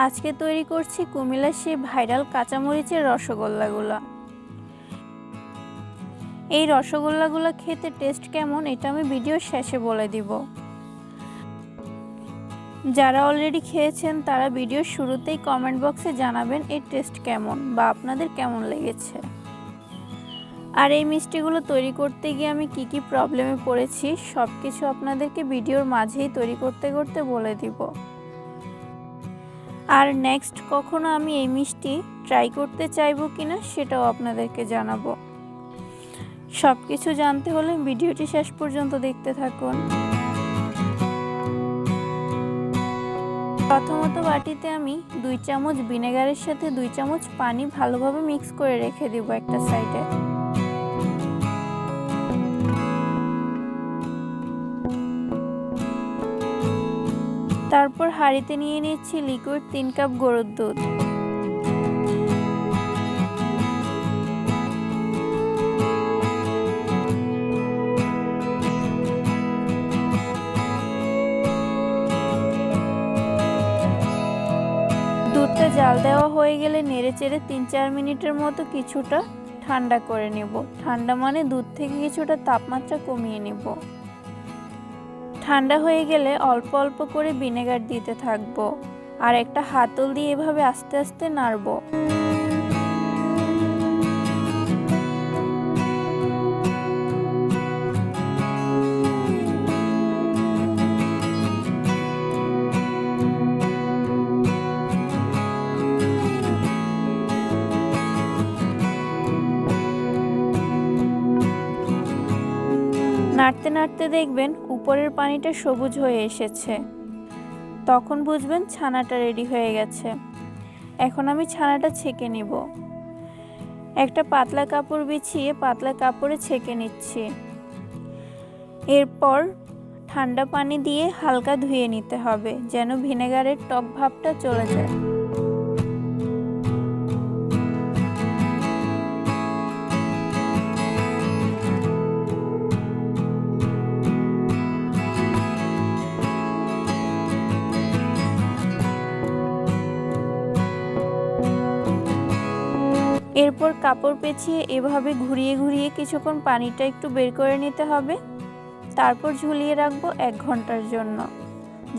আজকে তৈরি করছি কুমিল্লার সেই ভাইরাল কাঁচামরিচের রসগোল্লাগুলো। এই রসগোল্লাগুলো খেতে টেস্ট কেমন এটা আমি ভিডিওর শেষে বলে দিব। যারা অলরেডি খেয়েছেন তারা ভিডিওর শুরুতেই কমেন্ট বক্সে জানাবেন এর টেস্ট কেমন বা আপনাদের কেমন লেগেছে। আর এই মিষ্টিগুলো তৈরি করতে গিয়ে আমি কি প্রবলেমে পড়েছি সব কিছু আপনাদেরকে ভিডিওর মাঝেই তৈরি করতে করতে বলে দিব। আর নেক্সট কখনো আমি এই মিষ্টি ট্রাই করতে চাইবো কিনা সেটাও আপনাদেরকে জানাবো। সব কিছু জানতে হলে ভিডিওটি শেষ পর্যন্ত দেখতে থাকুন। প্রথমত বাটিতে আমি 2 চামচ ভিনেগারের সাথে 2 চামচ পানি ভালোভাবে মিক্স করে রেখে দিব একটা সাইডে। তারপর হাঁড়িতে নিয়ে নিচ্ছি লিকুইড 3 কাপ গরুর দুধ। দুধটা জাল দেওয়া হয়ে গেলে নেড়েচেড়ে 3-4 মিনিটের মতো কিছুটা ঠান্ডা করে নেব। ঠান্ডা মানে দুধ থেকে কিছুটা তাপমাত্রা কমিয়ে নেব। ঠান্ডা হয়ে গেলে অল্প অল্প করে ভিনেগার দিতে থাকবো আর একটা হাতল দিয়ে এভাবে আস্তে আস্তে নাড়বো। নাড়তে নাড়তে দেখবেন উপরের পানিটা সবুজ হয়ে এসেছে, তখন বুঝবেন ছানাটা রেডি হয়ে গেছে। এখন আমি ছানাটা ছেঁকে নিব। একটা পাতলা কাপড় বিছিয়ে পাতলা কাপড়ে ছেঁকে নিচ্ছি। এরপর ঠান্ডা পানি দিয়ে হালকা ধুয়ে নিতে হবে যেন ভিনেগারের টক ভাবটা চলে যায়। এরপর কাপড় পেঁচিয়ে এভাবে ঘুরিয়ে ঘুরিয়ে কিছুক্ষণ পানিটা একটু বের করে নিতে হবে। তারপর ঝুলিয়ে রাখবো 1 ঘন্টার জন্য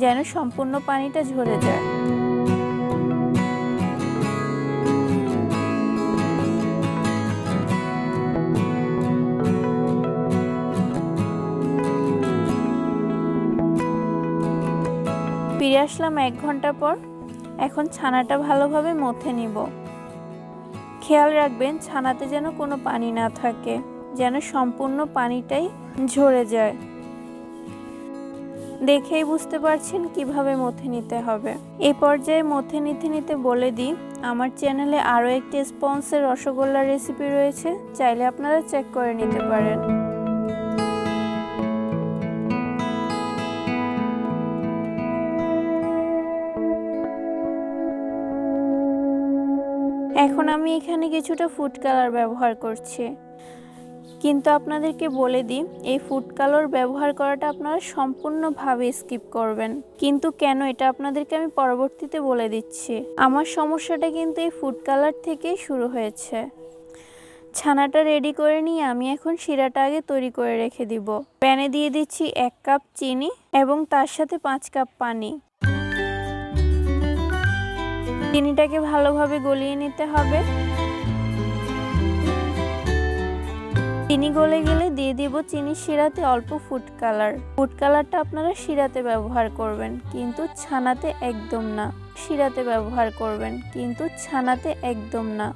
যেন সম্পূর্ণ পানিটা ঝরে যায়। ফিরে আসলাম 1 ঘন্টা পর। এখন ছানাটা ভালোভাবে মথে নিব। খেয়াল রাখবেন ছানাতে যেন কোনো পানি না থাকে, যেন সম্পূর্ণ পানিটাই ঝরে যায়। দেখেই বুঝতে পারছেন কিভাবে মথে নিতে হবে। এই পর্যায়ে মথে নিতে নিতে বলে দিই আমার চ্যানেলে আরও একটি স্পঞ্জের রসগোল্লার রেসিপি রয়েছে, চাইলে আপনারা চেক করে নিতে পারেন। এখন আমি এখানে কিছুটা ফুড কালার ব্যবহার করছি, কিন্তু আপনাদেরকে বলে দিই এই ফুড কালার ব্যবহার করাটা আপনারা সম্পূর্ণভাবে স্কিপ করবেন। কিন্তু কেন এটা আপনাদেরকে আমি পরবর্তীতে বলে দিচ্ছি। আমার সমস্যাটা কিন্তু এই ফুড কালার থেকেই শুরু হয়েছে। ছানাটা রেডি করে নিয়ে আমি এখন শিরাটা আগে তৈরি করে রেখে দিব। প্যানে দিয়ে দিচ্ছি 1 কাপ চিনি এবং তার সাথে 5 কাপ পানি। চিনিটাকে ভালোভাবে গলিয়ে নিতে হবে। চিনি গলে গেলে দিয়ে দিব চিনির শিরাতে অল্প ফুড কালার। ফুড কালারটা আপনারা শিরাতে ব্যবহার করবেন কিন্তু ছানাতে একদম না। শিরাতে ব্যবহার করবেন কিন্তু ছানাতে একদম না।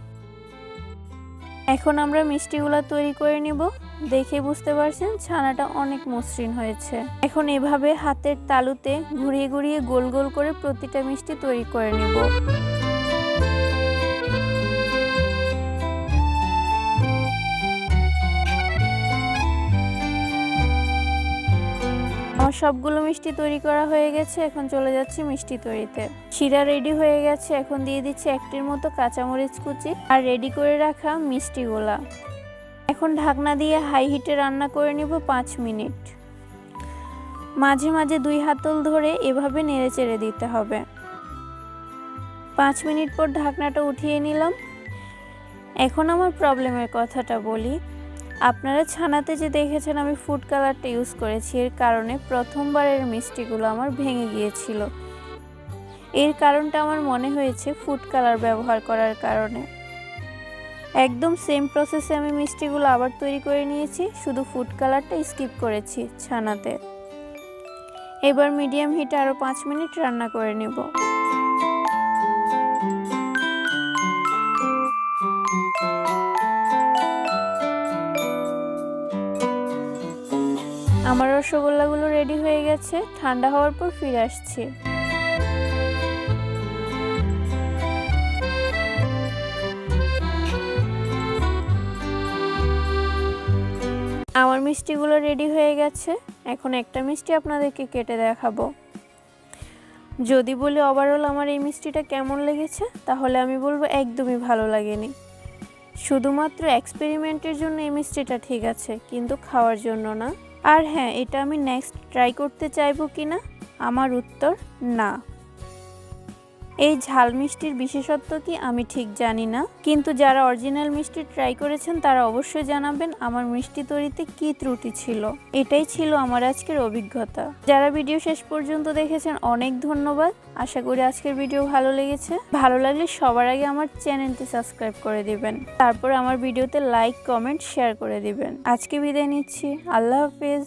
এখন আমরা মিষ্টিগুলো তৈরি করে নিব। দেখে বুঝতে পারছেন ছানাটা অনেক মসৃণ হয়েছে। এখন এভাবে হাতের তালুতে ঘুরিয়ে ঘুরিয়ে গোল গোল করে প্রতিটা মিষ্টি তৈরি করে নিব। আমার সবগুলো মিষ্টি তৈরি করা হয়ে গেছে। এখন চলে যাচ্ছি মিষ্টি তৈরিতে। শিরা রেডি হয়ে গেছে। এখন দিয়ে দিচ্ছি 1টির মতো কাঁচামরিচ কুচি আর রেডি করে রাখা মিষ্টিগুলা। এখন ঢাকনা দিয়ে হাই হিটে রান্না করে নিব 5 মিনিট। মাঝে মাঝে 2 হাতল ধরে এভাবে নেড়েচেড়ে দিতে হবে। 5 মিনিট পর ঢাকনাটা উঠিয়ে নিলাম। এখন আমার প্রবলেমের কথাটা বলি। আপনারা ছানাতে যে দেখেছেন আমি ফুড কালারটা ইউজ করেছি, এর কারণে প্রথমবারের মিষ্টিগুলো আমার ভেঙে গিয়েছিল। এর কারণটা আমার মনে হয়েছে ফুড কালার ব্যবহার করার কারণে। একদম সেম প্রসেসে আমি মিষ্টিগুলো আবার তৈরি করে নিয়েছি, শুধু ফুড কালারটা স্কিপ করেছি ছানাতে। এবার মিডিয়াম হিটে আরও 5 মিনিট রান্না করে নেব। আমার রসগোল্লাগুলো রেডি হয়ে গেছে, ঠান্ডা হওয়ার পর ফিরে আসছি। আমার মিষ্টিগুলো রেডি হয়ে গেছে, এখন একটা মিষ্টি আপনাদেরকে কেটে দেখাবো। যদি বলি ওভারঅল আমার এই মিষ্টিটা কেমন লেগেছে, তাহলে আমি বলবো একদমই ভালো লাগেনি। শুধুমাত্র এক্সপেরিমেন্টের জন্য এই মিষ্টিটা ঠিক আছে, কিন্তু খাওয়ার জন্য না। আর হ্যাঁ, এটা আমি নেক্সট ট্রাই করতে চাইবো কিনা, আমার উত্তর না। এই ঝাল মিষ্টির বিশেষত্ব কি আমি ঠিক জানি না, কিন্তু যারা অরিজিনাল মিষ্টি ট্রাই করেছেন তারা অবশ্যই জানাবেন আমার মিষ্টি তৈরিতে কি ত্রুটি ছিল। এটাই ছিল আমার আজকের অভিজ্ঞতা। যারা ভিডিও শেষ পর্যন্ত দেখেছেন অনেক ধন্যবাদ। আশা করি আজকের ভিডিও ভালো লেগেছে। ভালো লাগলে সবার আগে আমার চ্যানেলটি সাবস্ক্রাইব করে দিবেন, তারপর আমার ভিডিওতে লাইক, কমেন্ট, শেয়ার করে দিবেন। আজকে বিদায় নিচ্ছি, আল্লাহ হাফেজ।